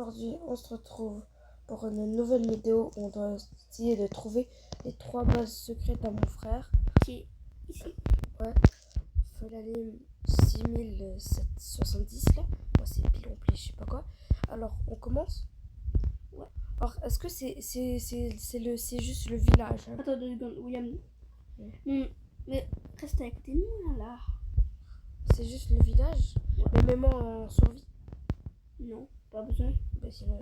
Aujourd'hui, on se retrouve pour une nouvelle vidéo où on doit essayer de trouver les 3 bases secrètes à mon frère. Qui est ici. Ouais, faut l'année 6770 là. Moi, c'est pile rempli, je sais pas quoi. Alors, on commence. Ouais. Alors, est-ce que c'est juste le village hein? Attends 2 secondes, William. Ouais. Mais reste à côté de nous là. C'est juste le village? Ouais. Mais même en survie? Non, pas besoin. Bah, sinon,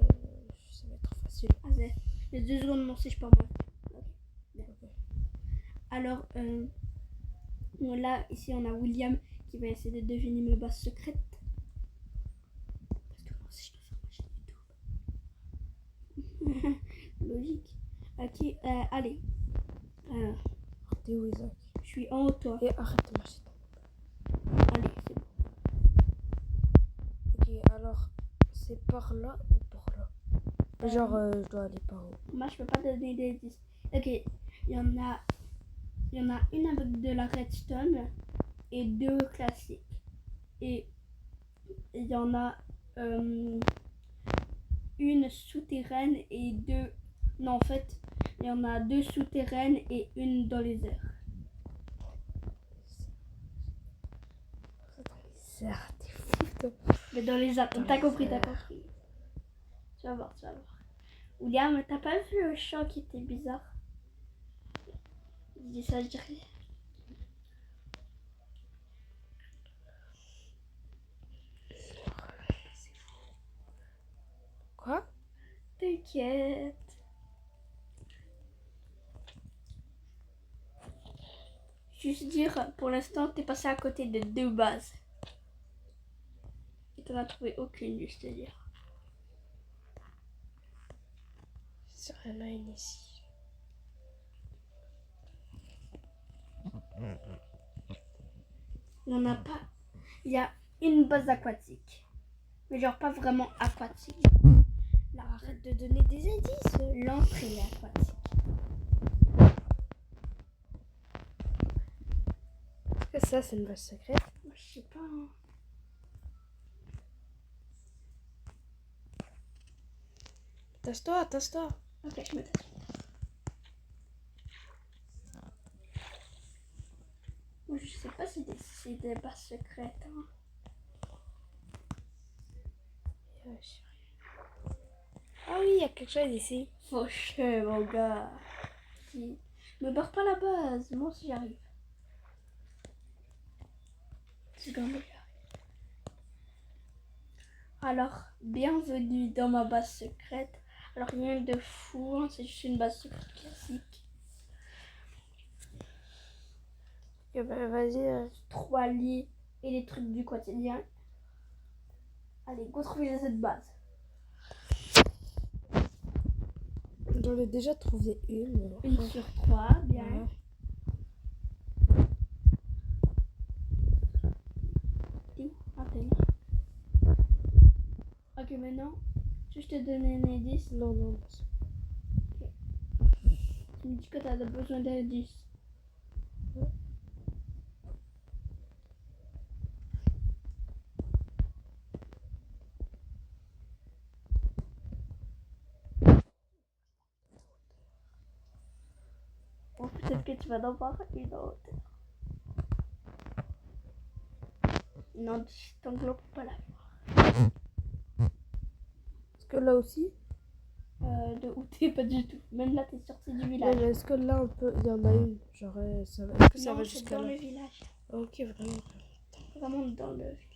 ça va être trop facile. Ah, c'est les 2 secondes, non, si je peux moi. Ok. Bien. Ok. Alors, là, ici, on a William qui va essayer de deviner mes bases secrètes. Parce que moi aussi, je dois faire ma chaîne YouTube. Logique. Ok, allez. T'es où, Isaac? Je suis en haut de toi. Et arrête de marcher. Allez, c'est bon. Ok, alors, c'est par là ou par là? Genre, je dois aller par où? Moi, je peux pas donner des indices. Ok, il y en a une avec de la redstone et 2 classiques. Et il y en a une souterraine et 2... Non, en fait, il y en a 2 souterraines et une dans les airs. C'est t'es fou, toi. Mais dans les airs, Dans t'as les compris, airs. t'as compris. Tu vas voir, tu vas voir. William, t'as pas vu le chant qui était bizarre? Je dis ça, je dis rien. Quoi? T'inquiète. Juste dire, pour l'instant, t'es passé à côté de 2 bases. Et t'en as trouvé aucune, juste te dire. C'est rien à une ici. Il n'y en a pas. Il y a une base aquatique. Mais genre pas vraiment aquatique. Là, arrête de donner des indices. L'entrée est aquatique. Est-ce que ça, c'est une base secrète? Je sais pas. Hein. Tasse-toi, tasse-toi. Ok, je me tasse. Moi, je sais pas si c'est des bases secrètes. Hein. Ah oui, il y a quelque chose ici. Fauché, mon gars. Si. Me barre pas la base. Moi aussi, j'arrive. C'est quand même. Alors, bienvenue dans ma base secrète. Alors, rien de fou, hein, c'est juste une base secrète classique. Eh ben, vas-y. 3 lits et les trucs du quotidien. Allez, go trouver cette base. J'en ai déjà trouvé une. Une sur 3, bien. Ouais. Ah, t'es là. Ok, maintenant, je te donne un indice. Non, non. Okay. Tu me dis que tu as besoin d'indices. Ouais. Bon, peut-être que tu vas en voir une autre. Non, je t'englobe pas là. Est-ce que là aussi? De où t'es pas du tout. Même là, t'es sorti du Ouais, village. mais est-ce que là, il y en a une? Genre, ça va... Est-ce que ça Non, va c'est jusqu'à dans là? le village. Ok, vraiment. Vraiment dans le village.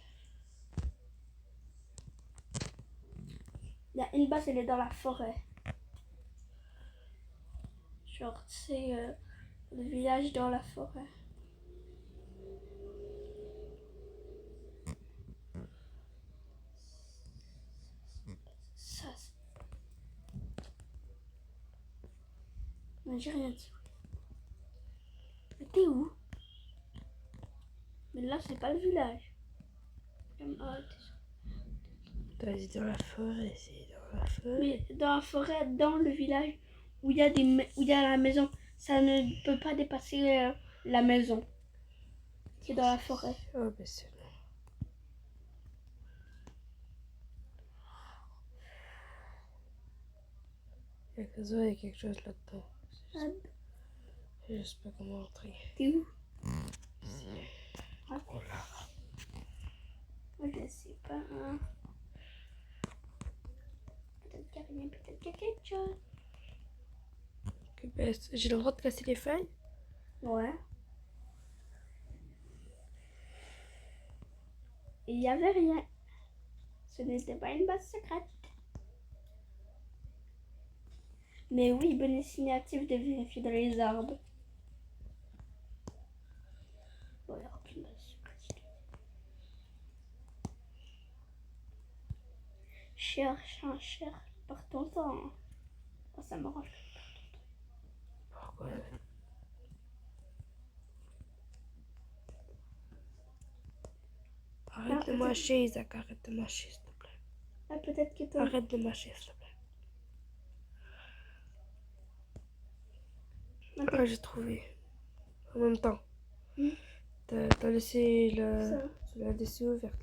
Il y a une base, elle est dans la forêt. Genre, c'est le village dans la forêt. Ça, c'est... Mais j'ai rien dit. Mais t'es où? Mais là, c'est pas le village. Vas-y, dans la forêt, c'est dans la forêt. Mais dans la forêt, dans le village, où il y a où il y a la maison, ça ne peut pas dépasser la maison. C'est dans la forêt. Oh, ben c'est bon. Il y a quelque chose là-dedans. Ah, Je sais pas comment entrer. t'es où? Ici. Ah, Oh là. moi, je sais pas. Hein. Peut-être qu'il y a rien, peut-être qu'il y a quelque chose. Que bête. J'ai le droit de casser les feuilles? Ouais. Il n'y avait rien. Ce n'était pas une base secrète. Mais oui, bonne initiative de vérifier dans les arbres. Bon, il n'y a aucune base secrète. Cherche, par ton temps. Oh, ça m'arrange. Pourquoi? Arrête de mâcher, Isaac. Arrête de mâcher, s'il te plaît. Ah, peut-être que toi. Arrête de mâcher, s'il te plaît. Ah, j'ai trouvé. En même temps. T'as laissé tu l'as laissé ouverte.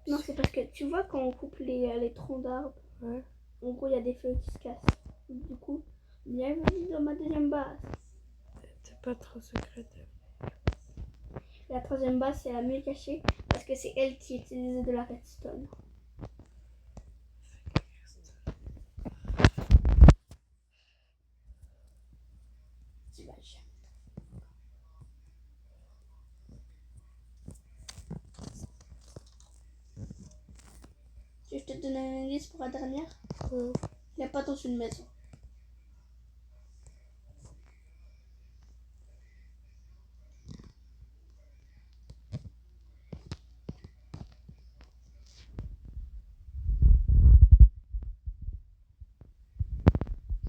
Non, c'est parce que tu vois quand on coupe les troncs d'arbres, Ouais. en gros, il y a des feuilles qui se cassent. Du coup, bienvenue dans ma deuxième base. C'est pas trop secret. La troisième base, c'est la mieux cachée parce que c'est elle qui utilise de la redstone. Tu vas jamais. Tu veux que je te donne un indice pour la dernière? Il n'y a pas dans une maison.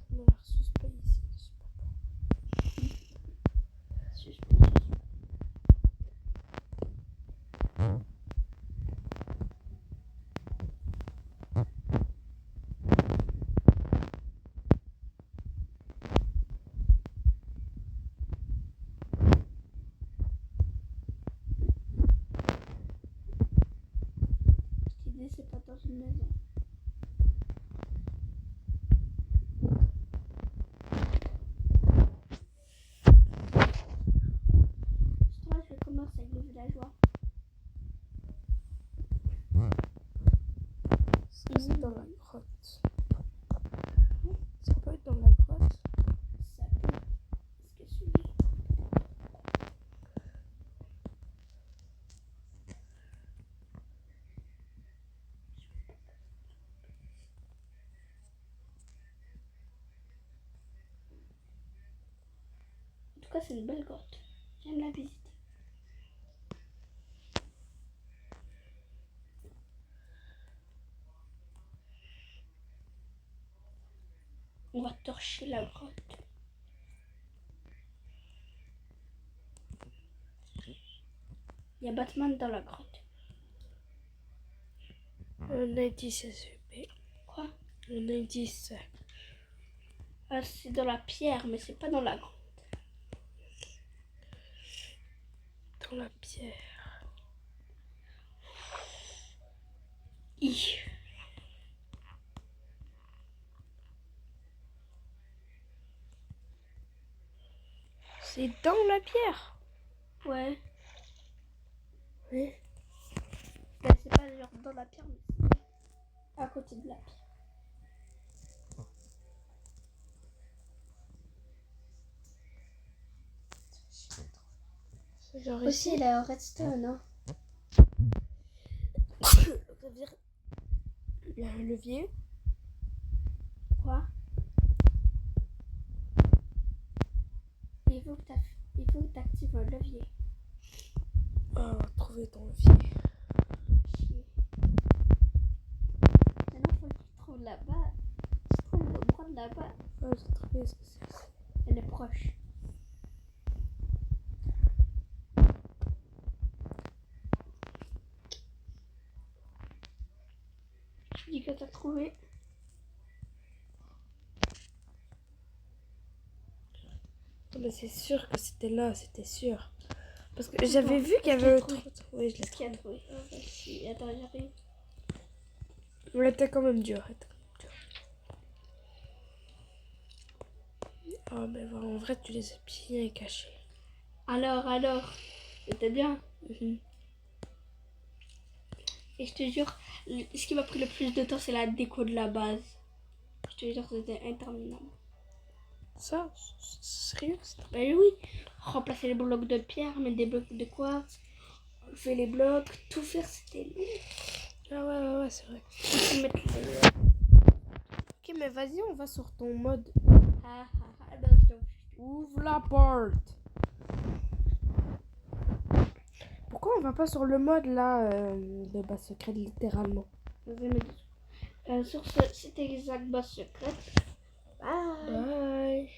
Ça m'a l'air suspect ici. Je sais pas. Je t'ai dit, c'est pas dans une maison. Moi, je commence avec les villageois. C'est dans la grotte. Ça peut être dans la grotte. Ça peut. Est-ce que celui-là? En tout cas, c'est une belle grotte. J'aime la visiter. On va torcher la grotte. Il y a Batman dans la grotte. Un indice SUP. Quoi? Un indice. Ah, c'est dans la pierre, mais c'est pas dans la grotte. Dans la pierre. I. C'est dans la pierre. Ouais. Oui. Ben, c'est pas genre dans la pierre, mais c'est à côté de la pierre. C'est genre Aussi, ici. il a un redstone, hein. Il y a un levier. Quoi? Il faut que t'actives un levier. Ah, on va trouver ton levier. Chier. Maintenant, faut que tu trouves là-bas. Tu trouves le bras de là-bas. Ah, j'ai trouvé ce que c'est. Elle est proche. Tu dis que t'as trouvé. Mais c'est sûr que c'était là, c'était sûr. Parce que j'avais vu qu'il y avait autre. Oui, je l'ai Qui a trouvé. trouvé? Attends, j'arrive. Mais elle était quand même dur. Oh, mais voilà, en vrai, tu les as bien cachés. Alors, c'était bien. Mhm. Et je te jure, ce qui m'a pris le plus de temps, c'est la déco de la base. Je te jure, c'était interminable. Ça, sérieux? Ben oui, remplacer les blocs de pierre, mettre des blocs de quartz, enlever les blocs, tout faire, c'était long. Ah ouais, c'est vrai. Aussi mettre les... Ok, mais vas-y, on va sur ton mode. Ben, Ouvre la porte. Pourquoi on va pas sur le mode là de base secrète littéralement? sur ce, c'était Isaac Boss Secret. Bye. Bye.